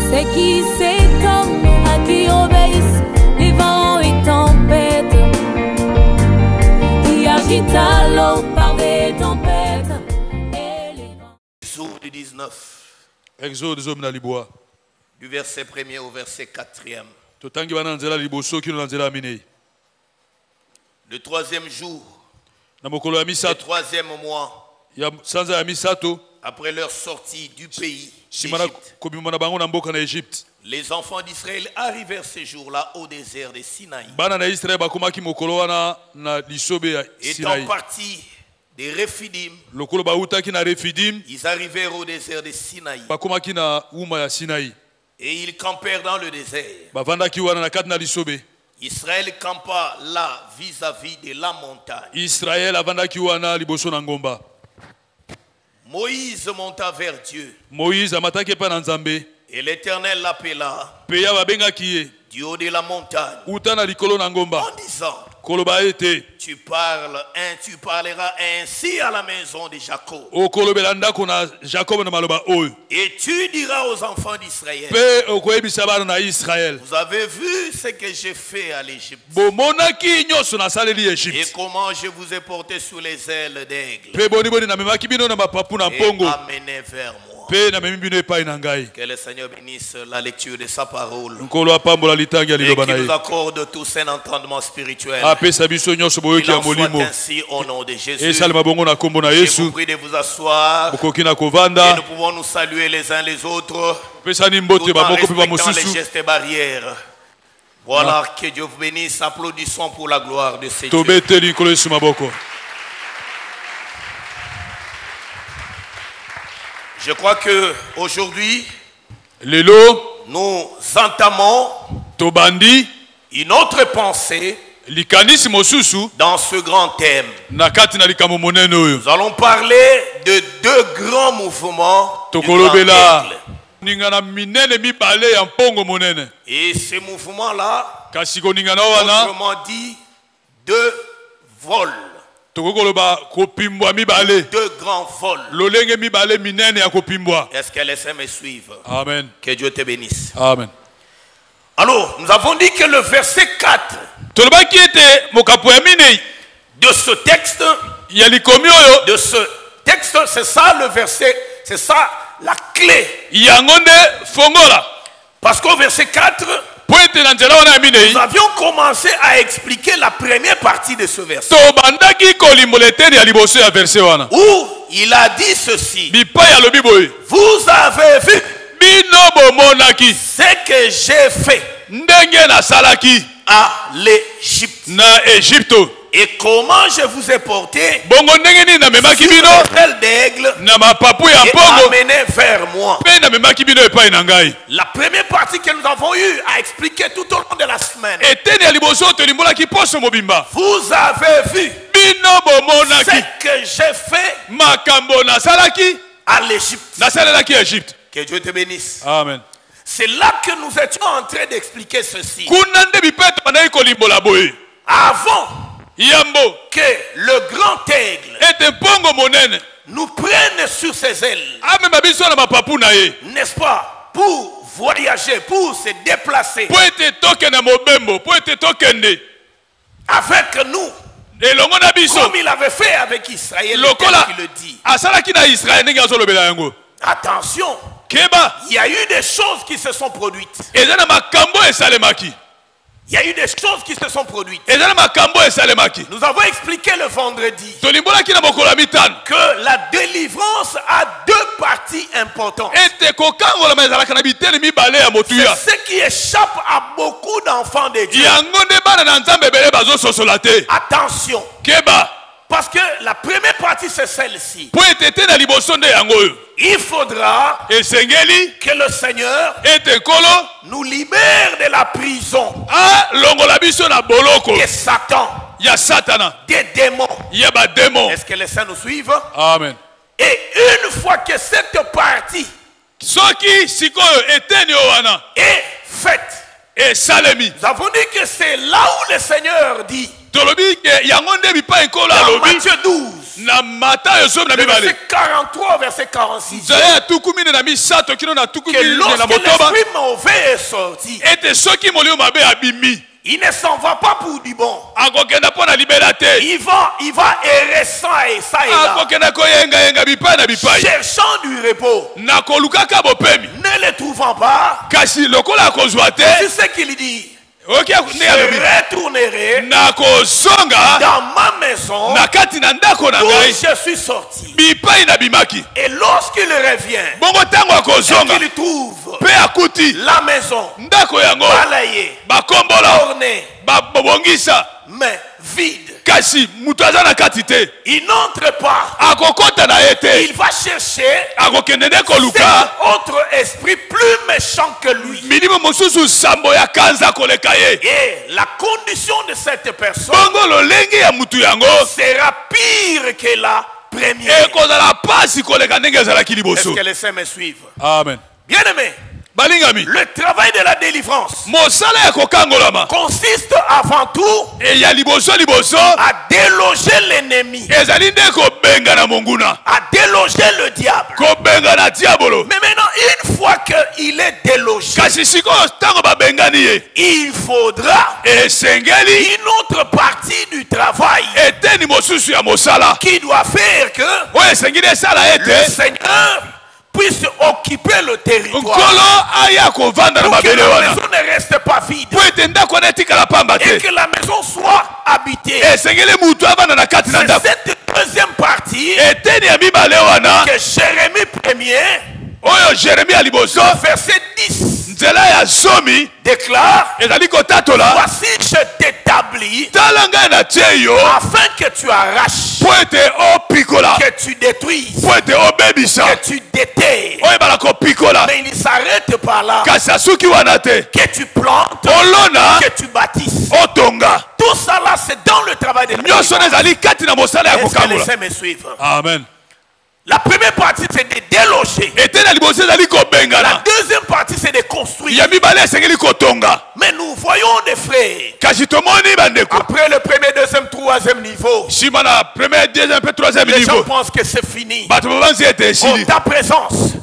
C'est qui cet homme à qui obéissent les vents et tempêtes, qui agita l'eau par des tempêtes et les vents. Exode 19. Exode zomna liboa. Du verset 1er au verset 4e. Totangi bananzela liboso kino nanzela minei. Le troisième jour, Na mokolo ya le misato troisième mois, ya sanza ya misato après leur sortie du pays simana d'Égypte, kobima na bango na mboka na Egypte. les enfants d'Israël arrivèrent ce jour-là au désert de Sinaï. Bana na Israël bakomaki mokolo wana na lisobe ya Étant Sinaï. partis de Rephidim, Lokolo bautaki na Refidim ils arrivèrent au désert de Sinaï bakomaki na uma ya Sinaï. et ils campèrent dans le désert. Bavandaki wana na kati na lisobe. Israël campa là vis-à-vis de la montagne. Israël avandaki wana liboso na ngomba. Moïse monta vers Dieu Moïse amataki pa na Nzambe. et l'Éternel l'appela Pe ya babengaki ye du haut de la montagne uta na likolo na ngomba. en disant: Koloba ete tu parleras ainsi à la maison de Jacob okolobela ndako na Jacob na maloba oyo. et tu diras aux enfants d'Israël: Pe okoyebisa bana na Israël. vous avez vu ce que j'ai fait à l'Égypte Bomonaki nyonso na saleli et Egypte. comment je vous ai porté sous les ailes d'aigle Pe boni boni na memaki bino na mapapu na et mpongo. amené vers moi. Pe na memi bino epai na ngai. Que le Seigneur bénisse la lecture de sa parole Nkolo apambola litangi ya et liloba qu'il na nous ye. accorde tous un entendement spirituel. Apesa biso nyonso boyoki Il ya en soit molimo. ainsi au nom de Jésus. Esalema bongo na kombo na Je vous Yesu. prie de vous asseoir Okoki na et kovanda. nous pouvons nous saluer les uns les autres Pesani tout mbote en bamoko pe respectant les bamosusu. gestes barrières. Voilà, que Dieu vous bénisse. Applaudissons pour la gloire de ces dieux. Tobeteli nkolo Yesu maboko. Je crois que aujourd'hui Lelo nous entamons tobandi une autre pensée likanisi mosusu dans ce grand thème. na kati na likambo monene oyo. Nous allons parler de deux grands mouvements du grand Tokolobela aigle. ningana minene mibale ya mpongo monene. Et ces mouvements-là, Kasi koningana wana autrement dit, deux vols, tokokoloba kopimbwa mibale. deux grands vols. Lolenge mibale minene ya kopimbwa. Est-ce que les saints me suivent? Amen. Que Dieu te bénisse. Amen. Alors, nous avons dit que le verset 4 Tolobaki ete mokapo ya minei de ce texte, ya likomi oyo c'est ça le verset, c'est ça la clé. yango nde fongola. Parce qu'au verset 4, Po ete na nzela wana ya minei nous avions commencé à expliquer la première partie de ce verset. tobandaki kolimbola eteni ya liboso ya verse wana. Où il a dit ceci: Bipai alobi boye vous avez vu bino bomonaki ce que j'ai fait ndenge nasalaki à l'Égypte na Egypte. et comment je vous ai porté Bongo ndenge nini namemaki sur bino les ailes d'aigle na mapapu ya et mpongo amené vers moi. mpe namemaki bino epai na ngai. La première partie que nous avons eu à expliquer tout au long de la semaine. Eteni ya liboso oyo tolimbolaki poso mobimba. Vous avez vu Bino ce bomonaki que j'ai fait makambo nasalaki à l'Égypte. nasalelaki Egypte. Que Dieu te bénisse. Amen. C'est là que nous étions en train d'expliquer ceci. Kuna nde bipai tobandaki kolimbola boye Avant yambo que le grand aigle ete mpongo monene nous prenne sur ses ailes, amema biso na mapapu na ye n'est-ce pas, pour voyager, pour se déplacer po ete tokende mobembo po ete tokende avec nous, elongo na biso comme il avait fait avec Israël, lokola qui le dit. asalaki na Israel ndenge azolobela yango. Attention, Keba il y a eu des choses qui se sont produites. eza na makambo esalemaki. Il y a eu des choses qui se sont produites. Eza na makambo esalemaki. Nous avons expliqué le vendredi Tolimbolaki na mokolo ya mitano que la délivrance a deux parties importantes. ete kokangolama ezalaka na biteni mibale ya motuya. C'est ce qui échappe à beaucoup d'enfants de Dieu. Yango nde bana na Nzambe ebele bazososola te. Attention, Keba parce que la première partie c'est celle-ci. po ete te na liboso nde yango oyo. Il faudra Esengeli que le Seigneur ete nkolo nous libère de la prison alongola biso na boloko de Satan, ya satana des démons. ya bademo. Est-ce que les saints nous suivent? Amen. Et une fois que cette partie Soki sikoyo eteni oyo wana est faite, esalemi nous avons dit que c'est là où le Seigneur dit tolobi yango nde bipai ekolo Dans alobi Matthieu 12, na Matayo somi na le mibale verset 43, verset 46. nzaya tukumi na misato kino na tukumi Que na lorsque motoba l'esprit mauvais est sorti, ete soki molimo mabe abimi il ne s'en va pas pour du bon. akokenda mpo na libela te Il va errer ça et là, akokenda koyengayenga bipai na bipai cherchant du repos. na kolukaka bopemi Ne le trouvant pas, kasi lokola akozwa te c'est ce qu'il dit. oki nde alobi Je retournerai nakozonga dans ma maison na kati na ndako na d'où ngai je suis sorti. bipai na bimaki Et lorsqu'il revient, bongo ntango akozonga qu'il trouve mpe akuti la maison ndako yango balayée, bakombola ornée, babongisa mais vide, kasi moto aza na kati te il n'entre pas. akokɔta na ye te Il va chercher akokende nde cet koluka autre esprit plus méchant que lui. milimo mosusu sambo ya kanza koleka ye Et la condition de cette personne bongo lolenge ya mutu yango sera pire que la première. ekozala pasi koleka ndenge ezalaki Est-ce liboso. que les saints me suivent? Amen. Bien aimé, balingami le travail de la délivrance mosala ya kokangolama consiste avant tout eya liboso à déloger l'ennemi, ezali nde kobenga na monguna à déloger le diable. kobenga na diabolo. Mais maintenant, une fois qu'il est délogé, kasi sikoyo ntango babengani ye il faudra esengeli une autre partie du travail eteni mosusu ya mosala qui doit faire que oyo esengeli esala le ete Seigneur puisse occuper le territoire. nkolo aya kovanda na Pour que mabele la wana maison ne reste pas vide po ete ndako wana etikala pamba et te que la maison soit habitée. esengeli mutu avanda na kati na C'est ndako cette deuxième partie eteni ya mibale wana que Jérémie 1er, oyo jeremi ya liboso verset 10, nzela ya zomi déclare: ezali kotatola voici, je t'établis tala ngai na tie yo afin que tu arraches, po ete opikola que tu détruises, po ete obebisa que tu déterres. oyebala kopikola Mais il ne s'arrête pas là. kasi asuki wana te Que tu plantes, olona que tu bâtisses. otonga Tout ça là, c'est dans le travail de la nyonso na ezali kati na mosala ya Est-ce que les kokangola. saints me suivent? Amen. La première partie, c'est de déloger. ete na liboso ezali La kobengana deuxième partie, c'est de construire. ya mibale esengeli kotonga Mais nous voyons des frères, kasi tomoni bandeko après le premier, deuxième, troisième niveau, nsima na premier deuxième mpe troisième les gens niveau pensent que c'est fini. bato babanzi ete En esili ta présence,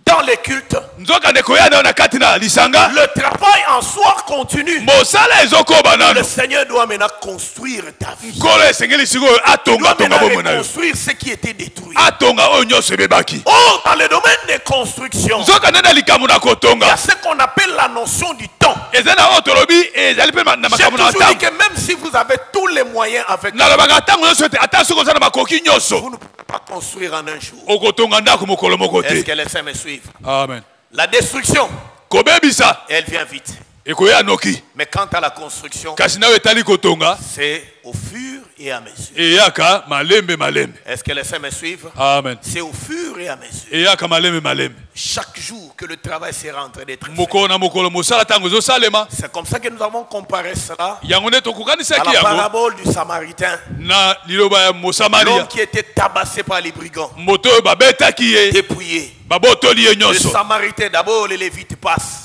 dans les cultes, nzoka ndeko ya nayo na kati na lisanga le travail en soi continue. mosala ezokoba Le nano Seigneur doit maintenant construire ta vie. nkolo esengeli sikoyo Il doit atongatonga maintenant bomoi na yo reconstruire ce qui était détruit. atonga oyo nyonso ebebaki Or, dans le domaine des constructions, nzoka nde na likambo na il y a kotonga ce qu'on appelle la notion du temps. eza na oyo tolobi ezali mpe na J'ai makambo na toujours dit ntango que même si vous avez tous les moyens avec vous, nalobaka ntango nyonso ete ata soki oza na makoki nyonso vous ne pouvez pas construire en un jour. okotonga ndako mokolo moko Est-ce te. que les saints me suivent? Amen. La destruction, kobebisa elle vient vite. ekoya noki Mais quant à la construction, kasi nayo etali kotonga c'est au fur et à mesure. eyaka malembe malembe. Est-ce que les saints me suivent? Amen. C'est au fur et à mesure. eyaka malembe malembe. Chaque jour que le travail sera en train d'être fait. mokolo na mokolo mosala ntango ezosalema C'est comme ça que nous avons comparé cela yango nde à tokokanisaki la yango parabole du Samaritain. na liloba ya L'homme mosamaria qui était tabassé par les brigands, moto oyo babetaki ye dépouillé. babotoli ye Le nyonso Samaritain, d'abord les Lévites passent,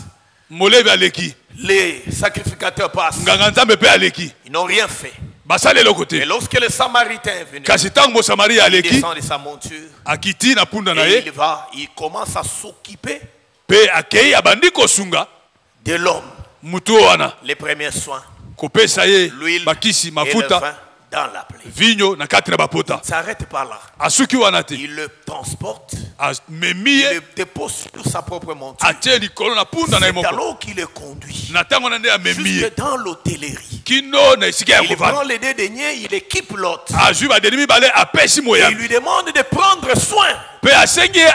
molebi aleki les sacrificateurs passent. nganga nzambe mpe aleki Ils n'ont rien fait. basala eloko Et te lorsque le Samaritain est venu, kasi ntango mosamaria il aleki descend de sa monture akiti na punda na et ye il commence à s'occuper mpe akei abandi kosunga de l'homme. mutu oyo wana Les premiers soins, kopesa ye l'huile bakisi et le mafuta vin dans la plaie. vinyo na kati na bapota Il s'arrête pas là. asuki wana te Il le transporte, amemi il ye le dépose sur sa propre monture. atie likolo na punda na ye C'est moko alors qu'il le conduit na ntango na nde amemi ye jusque dans l'hôtellerie. kino na esika ya Il kovanda prend les deux deniers, il équipe l'autre. azwi badeni mibale apesi Et il moyambi lui demande de prendre soin mpe asengi ye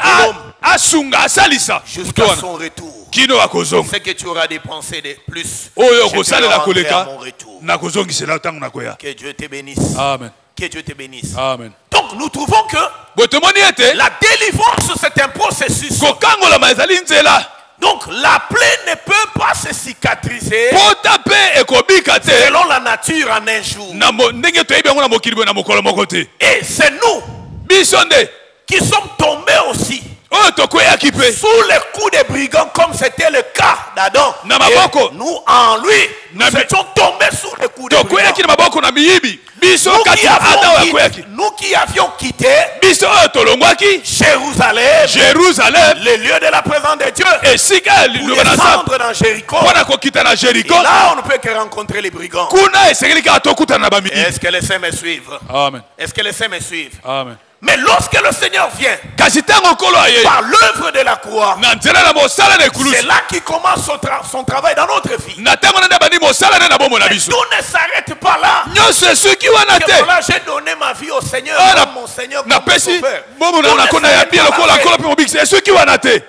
asunga asalisa mutu jusqu'à wana son retour. kino akozonga Ce que tu auras dépensé de plus, oyo je te le okosalela rendrai à koleka mon retour. nakozongisela ntango nakoya. Que Dieu te bénisse. Amen. Que Dieu te bénisse. Amen. Donc nous trouvons que boye tomoni ete la délivrance, c'est un processus. kokangolama ezali nzela Donc la plaie ne peut pas se cicatriser pota mpe ekobika te selon la nature en un jour. na ndenge toyebi yango na mokili boye na mokolo moko te. Et c'est nous biso nde qui sommes tombés aussi oyo tokweyaki mpe sous les coups des brigands comme c'était le cas d'Adam. Na Et maboko. nous, en lui, nous Na mi- étions tombés sous le coup de tokweyaki na maboko na miyibi biso nous kati qui, na Adam yakweyaki nous qui avions quitté biso oyo tolongwaki Jérusalem, Jérusalem le lieu de la présence de Dieu, esika ya pour liloba na Nzambe descendre dans Jéricho. mpo na kokita na Et Jériko là, on ne peut que rencontrer les brigands. kuna esengeli kaka tokutana na bamiyibi. Est-ce que les saints me suivent? Amen. Est-ce que les saints me suivent? Amen. Mais lorsque le Seigneur vient, kasi ntango nkolo aye par l'œuvre de la croix, na nzela na mosala na c'est ekulusu là qu'il commence son travail dans notre vie. na ntango nde abandi mosala nde na bomoi na Mais biso tout ne s'arrête pas là. nyonso esuki wana Que te voilà, j'ai donné ma vie au Seigneur, Ah, comme mon Seigneur, comme mon napesi sauveur. bomoi na Tout ne nakona ya s'arrête bie pas lokola là. nkolo mpe mobikisa esuki wana te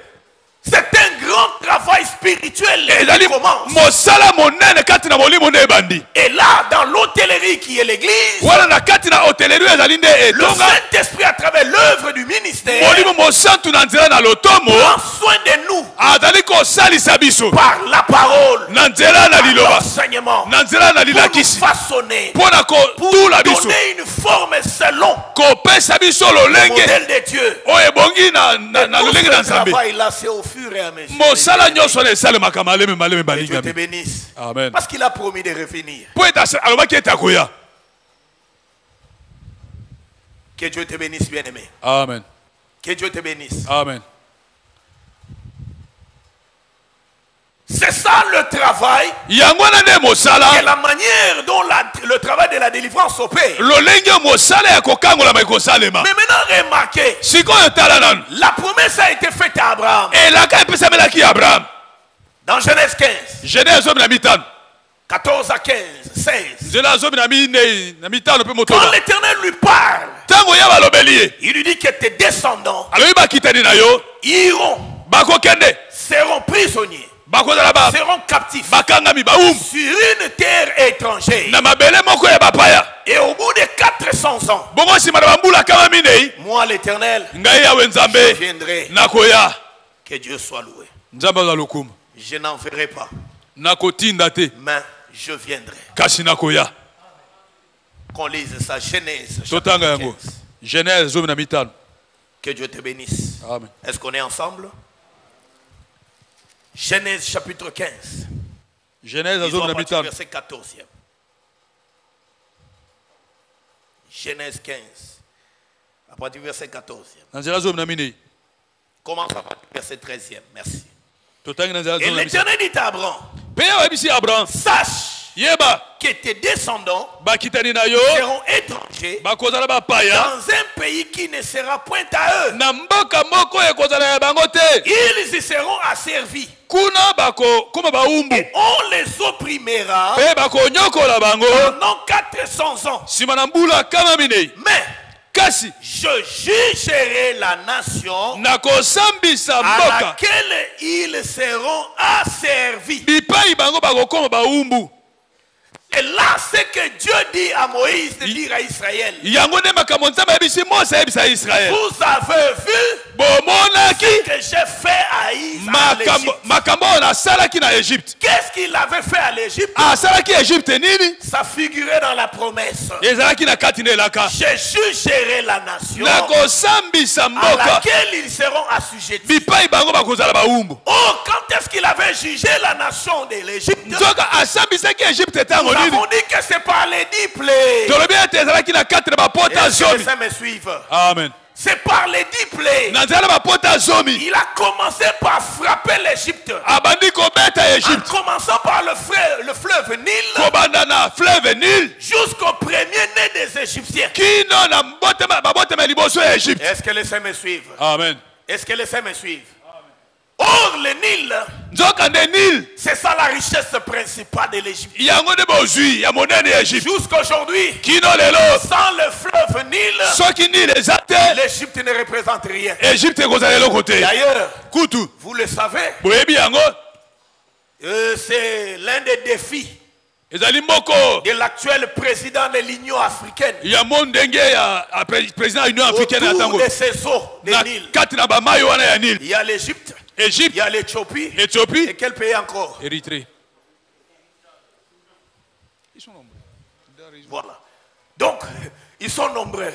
C'est un grand travail spirituel ezali qui commence. mosala monene kati na molimo nde ebandi Et là, dans l'hôtellerie qui est l'église, wana na kati na hotellerie ezali nde le etonga Saint-Esprit, à travers l'œuvre du ministère, molimo mosantu na nzela na lotomo prend soin de nous azali kosalisa biso par la parole, na nzela na liloba l'enseignement, na nzela na pour nous lilakisi façonner, mpo na pour kotula nous biso donner une forme selon kopesa biso le lolenge modèle de Dieu. oyo ebongi na Tout lolenge na ce nzambe travail-là, c'est au fur et à mesure. mosala nyonso na esalemaka maleme maleme Que Dieu te balingami bénisse. amen Parce qu'il a promis de revenir. mpo ete alobaki ete akoya Que Dieu te bénisse, bien-aimé. amen Que Dieu te bénisse. amen C'est ça le travail yango wana nde et mosala la manière dont le travail de la délivrance opère. lolenge mosala ya kokangolama ekosalema Mais maintenant, remarquez, sikoyo tala nanu la promesse a été faite à Abraham elaka epesamelaki ya abraham dans Genèse 15, genèse zomi na mitano 14 à 15, 16. nzela zomi na minei na mitano mpe Quand motoba l'Éternel lui parle, ntango ya balobeli ye il lui dit que tes descendants alobi bakitani na yo iront, bakokende seront prisonniers, bakozala seront captifs bakangami bawumbu sur une terre étrangère. na mabele moko ya bapaya Et au bout de 400 ans, bongo nsima na bambula kama minei moi l'Éternel, ngai yawe je nzambe viendrai. nakoya Que Dieu soit loué. nzambe aza lokumu Je n'en ferai pas, nakotinda te mais je viendrai. kasi nakoya Qu'on lise ça, Genèse. totanga chapitre yango 15. genèse zomi na mitano Que Dieu te bénisse. amen Est-ce qu'on est ensemble? Genèse chapitre 15. genèse Lisons zomi à na partir du mitano verset 14e. Genèse 15. À partir du verset 14e. na nzela zomi na minei Commence à partir du verset 13e. Merci. totangi na nzela Et zomi na mitano l'Éternel dit à Abraham, mpe yawe ayebisi abraham sache yeba que tes descendants bakitani na yo seront étrangers bakozala bapaya dans un pays qui ne sera point à eux. na mboka moko oyo ekozala ya bango te Ils y seront asservis. kuna bakokoma bawumbu Et on les opprimera mpe bakonyokola bango pendant 400 ans. nsima na mbula kama minei Mais kasi je jugerai la nation nakosambisa à mboka laquelle ils seront asservis. bipai bango bakokoma bawumbu Et là, ce que Dieu dit à Moïse de dire à Israël. yango nde makambo nzambe ayebisi mose ayebisa israele Vous avez vu bomonaki que j'ai fait à l'Égypte. makambo oyo nasalaki na egypte Qu'est-ce qu'il avait fait à l'Égypte? asalaki egypte nini Ça figurait dans la promesse. ezalaki na kati na elaka Je jugerai la nation nakosambisa à mboka laquelle ils seront assujettis. bipai bango bakozala bawumbu Oh, quand est-ce qu'il avait jugé la nation de l'Égypte? nzoka asambisaki egypte ntango Nous nini avons dit que c'est par les 10 plaies. tolobi ete ezalaki na kati na bapota Est-ce que les zomi saints me suivent? amen C'est par les 10 plaies. na nzela na bapota zomi Il a commencé par frapper l'Égypte. abandi kobeta En egypte commençant par le fleuve Nil kobanda na fleuve nil jusqu'au premier-né des Égyptiens. kino na babotema liboso ya egypte Est-ce que les saints me suivent? amen Est-ce que les saints me suivent? Or, le Nil, nzoka nde nil c'est ça la richesse principale de l'Égypte. yango nde bozwi ya monene ya egypte Jusqu'aujourd'hui, kino lelo sans le fleuve Nil, soki nil eza te l'Égypte ne représente rien. egypte ekozala eloko te D'ailleurs, kutu vous le savez, boyebi yango c'est l'un des défis ezali moko de l'actuel président de l'Union africaine. ya mo ndenge ya président ya union africaine ya Autour ntango de ces eaux de na Nil, kati na bamai wana ya nil il y a l'Égypte, il egypte y a l'Éthiopie, et éthiopie quel pays encore? érythrée Voilà. Donc, ils sont nombreux.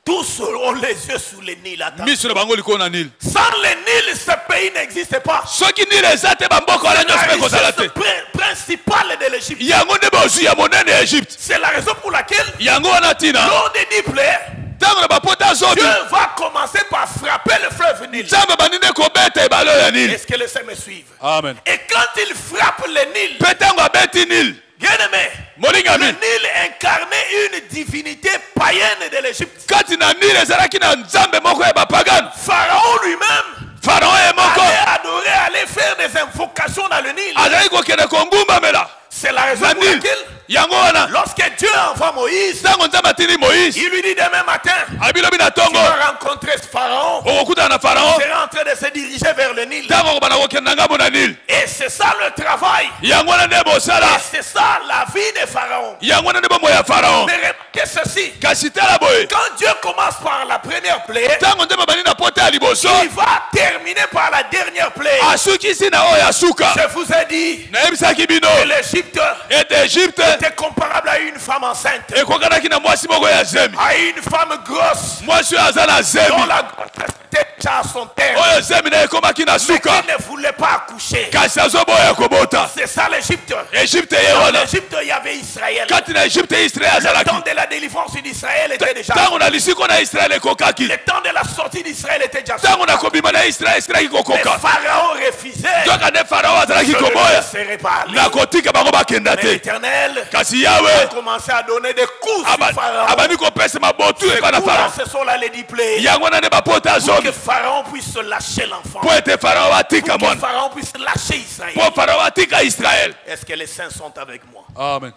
Tous ont les yeux sur le Nil. Attends. miso na bango likolo na Nil. Sans le Nil, ce pays n'existe pas. Soki Nil eza te bamboka wana nyonso mpe kozala te. Principale de l'Égypte. Yango nde bozwi ya monene ya Egypte. C'est la raison pour laquelle Yango wana tina. l'eau de Nil plaît. Ntango na bapota zobi. Dieu va commencer par frapper le fleuve Nil. Nzambe bandine kobeta ebale ya Nil. Est-ce que les saints me suivent? Amen. Et quand il frappe le Nil, Mpe ntango abeti Nil. bien-aimé, le Molingami. Nil incarnait une divinité païenne de l'Égypte. Kati na Nil ezalaki na nzambe moko ya bapagano. Pharaon lui-même Pharaon ye moko. allait adorer, allait faire des invocations dans le Nil. Azali kokende kongumbamela. C'est la raison Na pour Nil. laquelle, Yango wana. lorsque Dieu envoie Moïse, Ntango nzambe atindi Moïse. il lui dit demain matin, Abilobi na tu tongo. vas rencontrer ce Pharaon. Okokutana na Il Pharaon. sera en train de se diriger vers le Nil. Ntango okobana kokende na ngambo na Nil. Et c'est ça le travail. Yango wana nde Et bosala. c'est ça la vie de Pharaon. Yango wana nde bomoi ya Pharaon. Mais remarquez ceci. Kasi tala boye. Quand Dieu commence par la première plaie, Ntango nzambe abandi na pota ya liboso. il va terminer par la dernière plaie. Asukisi na oyo asuka. Je vous ai dit Nayebisaki bino. que l'Égypte Ete Egypte. était comparable à une femme enceinte, Ekokanaki na mwasi moko ya zemi. à une femme grosse Mwasi oyo aza na dont zemi. la grossesse était déjà à son terme, Oyo zemi na ekomaki na mais suka. qui ne voulait pas accoucher. Kasi azoboya kobota. C'est ça l'Égypte. Egypte ye Dans wana. l'Égypte, il y avait Israël. Kati na Egypte Israel Le azalaki. temps de la délivrance d'Israël était déjà. Ntango na lisiko na Israel ekokaki. Le temps de la sortie d'Israël était déjà. Ntango na kobima na Israel esilaki Mais kokoka. Pharaon refusait. Nzoka nde Farao azalaki Je ne koboya. laisserai pas aller. Na kotika bango bakenda Mais te. l'Éternel Kasi a Yawe commencé à donner des coups sur Pharaon. abandi kopesa mabotu Ces epa na coups-là, Farao. ce sont là les 10 plaies. Yango wana nde bapota Pour zomi. que Pharaon puisse lâcher l'enfant. Po ete Farao atika Pour que mwana. Pharaon puisse lâcher Israël. Po Farao atika Israel. Est-ce que les saints sont avec moi? Amen.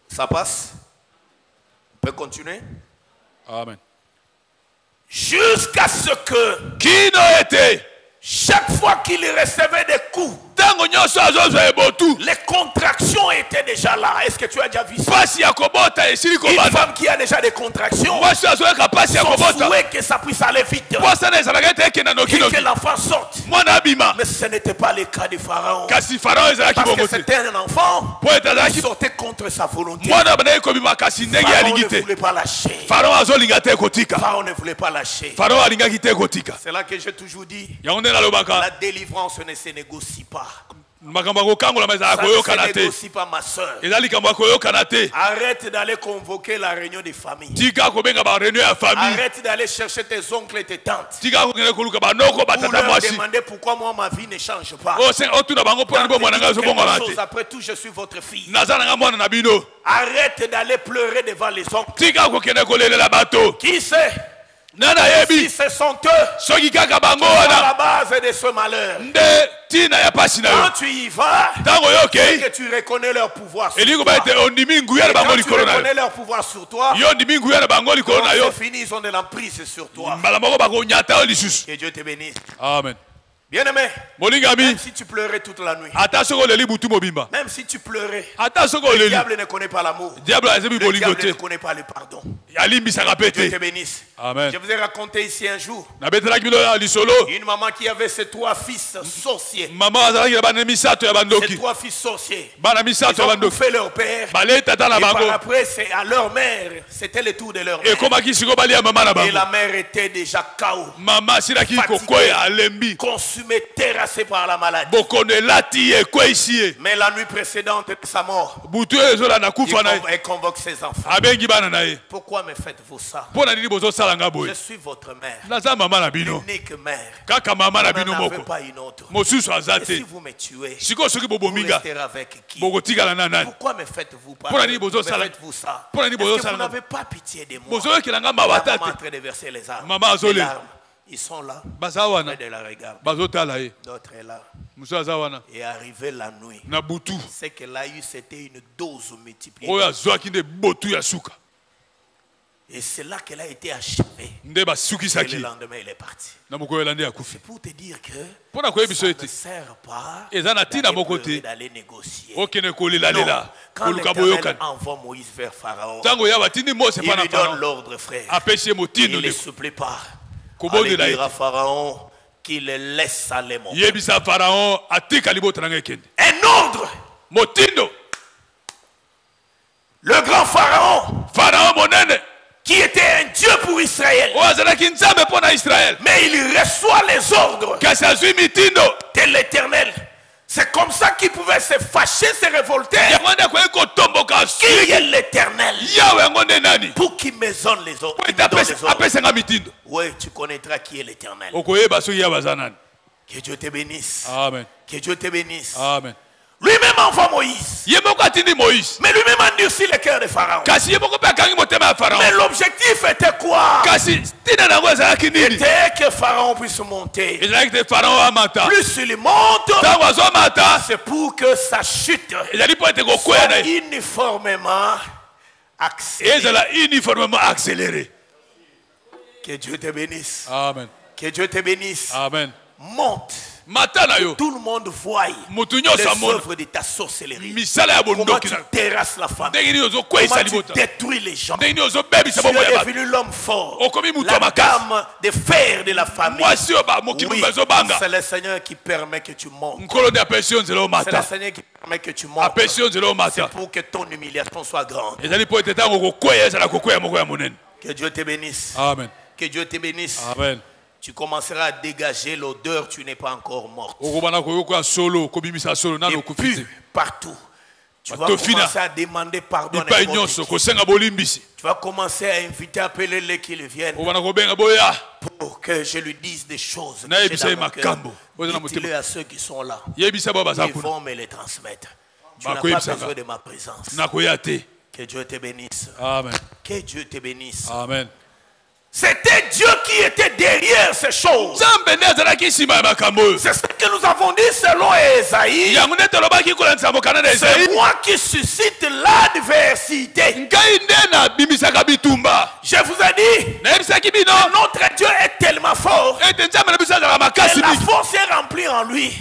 Ça passe? On peut continuer? Amen. Jusqu'à ce que Kino ete. chaque fois qu'il recevait des coups, Ntango nyonso azozwa ebotu. les contractions étaient déjà là. Est-ce que tu as déjà vu ça? Pasi ya kobota esili Une kobanda. femme qui a déjà des contractions, Mwasi azoyoka pasi ya son kobota. souhait que ça puisse aller vite Posana ezalaka ete ekenda et nokinoki. que l'enfant sorte. Mwana abima. Mais ce n'était pas le cas de Pharaon. Kasi Farao ezalaki Parce que bongo te. c'était un enfant Po ete qui azalaki sortait contre sa volonté. mwana abandaki kobima kasi ndenge Pharaon alingi ne te. voulait pas lâcher. Farao azolinga te kotika. Pharaon ne voulait pas lâcher. Farao alingaki te kotika. C'est là que j'ai toujours dit, Yango nde nalobaka. la délivrance ne se négocie pas. Makambo ya kokangola ezalaka Ça ne koyokana se te. négocie pas, ma soeur. Eza likambo ya koyokana te. Arrête d'aller convoquer la réunion des familles. Tika kobenga bareunion ya famille. Arrête d'aller chercher tes oncles et tes tantes Tika kokende koluka banoko pour batata leur mwasi. demander pourquoi moi ma vie ne change pas. Otuna bango mpo na Quand libo mwana ngai tu dis ozobongwana quelque chose, te. après tout, je suis votre fille. Naza nanga mwana na bino. Arrête d'aller pleurer devant les oncles. Tika kokende kolelela bato. Qui sait Nana si yebi. ce sont eux Soki kaka bango à wana. la base de ce malheur? Nde tina ya pasi na yo. Quand tu y vas, Ntango yo et okei. que tu reconnais leur pouvoir sur Elingo toi, ba ete ondimi nguya na bango quand tu likolo na yo. reconnais leur pouvoir sur toi, Yo ondimi nguya na bango likolo na yo. c'est fini, ils ont de l'emprise sur toi. Mbala moko bakonyata yo lisusu. Que Dieu te bénisse. Amen. Bien-aimé, Molingami. même si tu pleurais toute la nuit, Ata soko oleli butu mobimba. même si tu pleurais, Ata soko le oleli. diable ne connaît pas l'amour. Diable azebi Le bolingo diable ne te. connaît pas le pardon. Alimbisaka pe Dieu te te. bénisse. Amen. Je vous ai raconté ici un jour Nabetelaki bino ya lisolo. une maman qui avait ses 3 fils sorciers. Mama azalaki na bana misato ya Ses bandoki. 3 fils sorciers. Bana Ils misato ya ont bandoki. bouffé leur père. Balei tata na Et par bango. après, c'est à leur mère. C'était le tour de leur mère. Ekomaki siko balia mama na Et bango. la mère était déjà KO, Mama asilaki kokoya alembi. consumée, terrassée par la maladie. Bokono elati ye ekweyisi ye. Mais la nuit précédente de sa mort, Butu oyo ezolanda kufa na ye. elle convoque ses enfants. Abengi bana na ye. Pourquoi me faites-vous ça? Mpo na nini bozosala nga Je boye? suis votre mère, Naza mama na bino. l'unique mère. Kaka mama na Vous bino n'en avez moko. pas une autre. Mosusu aza Et si te. vous me tuez, Sikoyo soki vous bobominga. resterez avec qui? Bokotikala na nani? Pourquoi me faites-vous pas? Pour la nuit, Me bozo sala- faites-vous ça? pour la nuit, Est-ce bozo que vous sala- n'avez pas pitié de moi? Bozoyokela nga La mabata maman est en te. train de verser les larmes. Maman azole. Les larmes. Ils sont là. Baza wana. Près de la regarde. Bazotala ye. D'autres est là. Mosusu aza wana. Et arrivé la nuit, Na butu. ce qu'elle a eu, c'était une dose multipliée. Oyo azwaki nde botu ya suka. Et c'est là qu'elle a été achevée. Nde Et basukisaki. le lendemain, elle est partie. Na mokolo elandi akufi. Pour te dire que Mpo na koyebisa ça ne ete. sert pas Eza na ntina d'aller moko pleurer, te. d'aller négocier. Okende Non. kolelalela. Quand Koluka l'Éternel boyokani. envoie Moïse vers Pharaon, Ntango ya batindi Mose il pa na lui donne Farao. l'ordre, frère. Apesi ye Il motindo ne les ndeko. supplie pas. Kobondela Allez dire à ete. Pharaon qu'il laisse aller mon peuple. Yebisa Farao atika libota na ngai ekende. Un ordre. Motindo. Le grand Pharaon Farao monene. qui était un Dieu pour Israël. Mais il reçoit les ordres de l'Éternel. C'est comme ça qu'il pouvait se fâcher, se révolter. Qui est l'Éternel pour qu'il me donne les ordres. Oui, tu connaîtras qui est l'Éternel. Que Dieu te bénisse. Amen. Que Dieu te bénisse. Amen. Lui-même envoie Moïse. Mais lui-même endurcit le cœur de Pharaon. Mais l'objectif était quoi? Était que Pharaon puisse monter. Plus il monte, c'est pour que sa chute soit uniformément accélérée. Que Dieu te bénisse. Amen. Que Dieu te bénisse. Amen. Monte. Tout le monde voit les œuvres de ta sorcellerie. Comment tu terrasses la femme. Comment tu détruis les gens. Tu es devenu l'homme fort. La dame de fer de la famille. Oui, c'est le Seigneur qui permet que tu montes. C'est le Seigneur qui permet que tu montes. C'est pour que ton humiliation soit grande. Que Dieu te bénisse. Amen. Que Dieu te bénisse. Amen. Tu commenceras à dégager l'odeur, tu n'es pas encore morte. Et puis, partout, tu vas commencer à demander pardon. Tu vas commencer à inviter, appeler les qui le viennent pour que je lui dise des choses. Dites-le à ceux qui sont là. Ils vont me les transmettre. Tu n'as pas besoin de ma présence. Que Dieu te bénisse. Amen. Que Dieu te bénisse. Amen. C'était Dieu qui était derrière ces choses. C'est ce que nous avons dit selon Esaïe. C'est moi qui suscite l'adversité. Je vous ai dit, notre Dieu est tellement fort et la force est remplie en lui. Et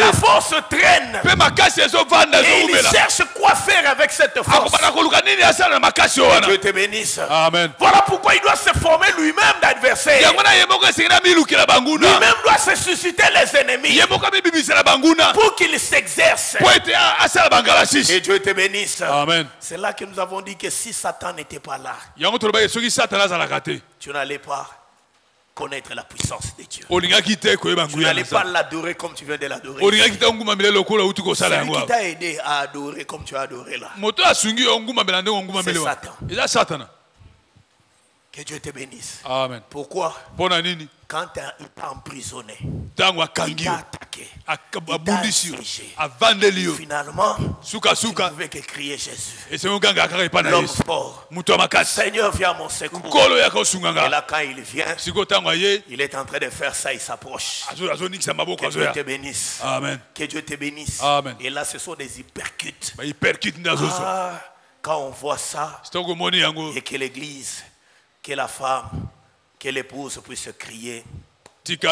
la force traîne. Et il cherche quoi faire avec cette force. Que Dieu te bénisse. Amen. Voilà pourquoi il doit se former lui-même d'adversaire. Lui-même doit se susciter les ennemis pour qu'il s'exerce. Et Dieu te bénisse. Amen. C'est là que nous avons dit que si Satan n'était pas là, tu n'allais pas connaître la puissance de Dieu. Tu n'allais pas l'adorer comme tu viens de l'adorer. Celui qui t'a aidé à adorer comme tu as adoré là, c'est Satan. Que Dieu te bénisse. Amen. Pourquoi? Quand il t'a emprisonné, il t'a attaqué, il t'a assiégé. Finalement, tu ne pouvais que crier Jésus. L'homme fort. Seigneur, viens à mon secours. Et là, quand il vient, il est en train de faire ça, il s'approche. Que Dieu te bénisse. Amen. Que Dieu te bénisse. Amen. Et là, ce sont des hypercutes. Ah, quand on voit ça, et que l'église, que la femme, que l'épouse puisse crier, tu es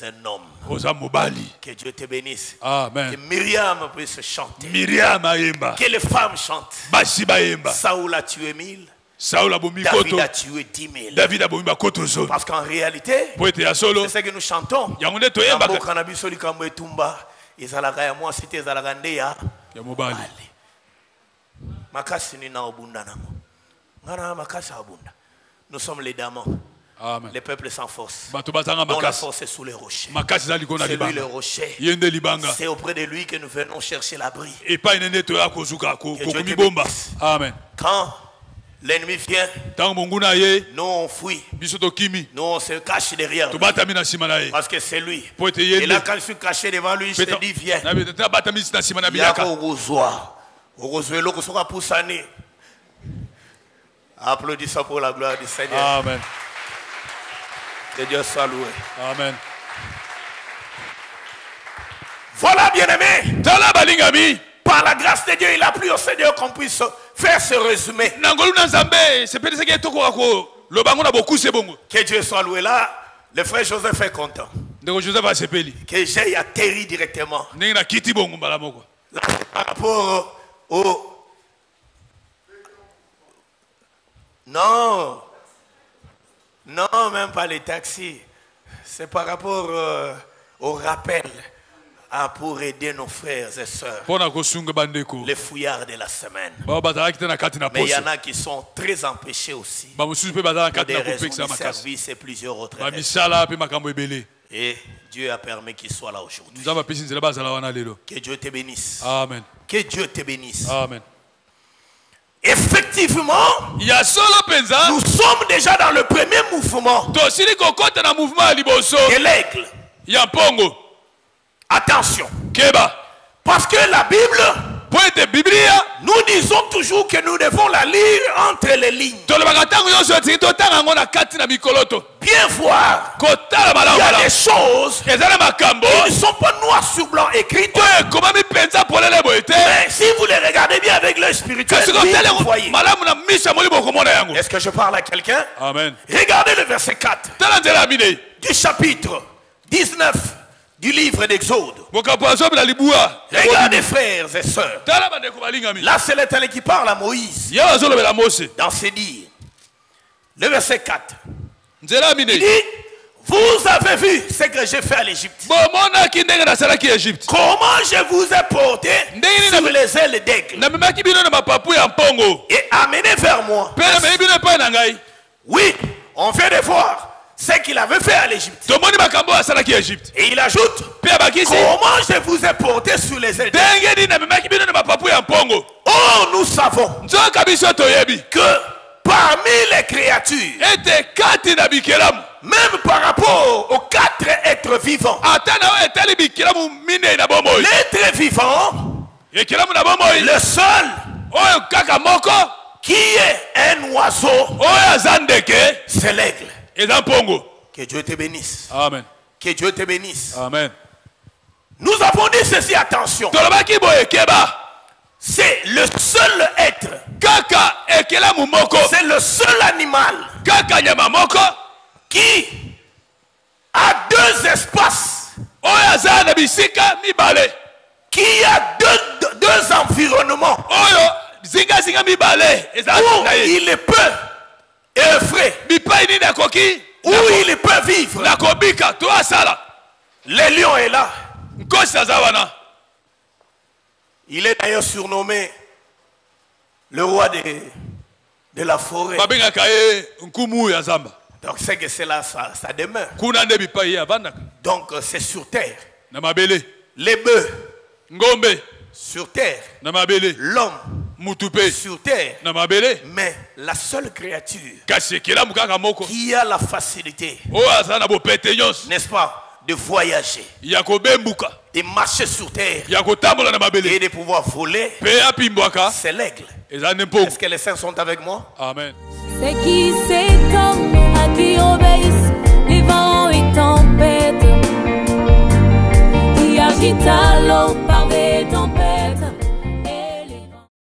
un homme. Que Dieu te bénisse. Amen. Que Myriam puisse chanter. Que les femmes chantent. Saoul a tué 1000. David a tué 10 000. Parce qu'en réalité, c'est ce que nous chantons. Nous sommes les diamants. Amen. Les peuples sans force. Dont la force est sous les rochers. C'est lui le rocher. C'est auprès de lui que nous venons chercher l'abri. Amen. Quand l'ennemi vient, nous on fuit. Nous on se cache derrière lui. Parce que c'est lui. Et là quand je suis caché devant lui, je te dis viens. Applaudissons pour la gloire du Seigneur. Amen. Que Dieu soit loué. Amen. Voilà, bien-aimé. Par la grâce de Dieu, il a plu au Seigneur qu'on puisse faire ce résumé. Que Dieu soit loué. Là, le frère Joseph est content. Que j'ai atterri directement. Là, par rapport au... Non, non, même pas les taxis. C'est par rapport au rappel pour aider nos frères et sœurs, les fouillards de la semaine. Mais il y en a qui sont très empêchés aussi. Pour des raisons de service et plusieurs autres raisons. Et Dieu a permis qu'ils soient là aujourd'hui. Que Dieu te bénisse. Amen. Que Dieu te bénisse. Amen. Effectivement, nous sommes déjà dans le premier mouvement de l'aigle. Attention. Parce que la Bible, nous disons toujours que nous devons la lire entre les lignes. Bien voir. Il y a des choses qui ne sont pas noir sur blanc écrites. Mais si vous les regardez bien avec l'œil spirituel, vous voyez. Est-ce que je parle à quelqu'un? Amen. Regardez le verset 4 du chapitre 19 du livre d'Exode. Regardez, frères et sœurs. Là, c'est l'Éternel qui parle à Moïse dans ses dires. Le verset 4. Il dit: vous avez vu ce que j'ai fait à l'Égypte. Comment je vous ai porté sur les ailes d'aigle et amené vers moi. Oui, on vient de voir ce qu'il avait fait à l'Égypte. Et il ajoute: comment je vous ai porté sur les ailes d'aigle. Oh, nous savons que parmi les créatures, même par rapport aux 4 êtres vivants, l'être vivant, le seul qui est un oiseau, c'est l'aigle. Que Dieu te bénisse. Amen. Que Dieu te bénisse. Amen. Nous avons dit ceci, attention. C'est le seul être. C'est le seul animal qui a 2 espaces. Qui a deux environnements. Où il peut œuvrer. Où il peut vivre. Le lion est là. Il est d'ailleurs surnommé le roi de la forêt. Donc c'est que c'est là sa demeure. Donc c'est sur terre. Les bœufs sur terre. L'homme sur terre. Mais la seule créature qui a la facilité, n'est-ce pas, de voyager, de marcher sur terre et de pouvoir voler, c'est l'aigle. Est-ce que les saints sont avec moi? Amen. C'est qui c'est comme nous à qui obéissent les vents et tempêtes, qui agite à l'eau.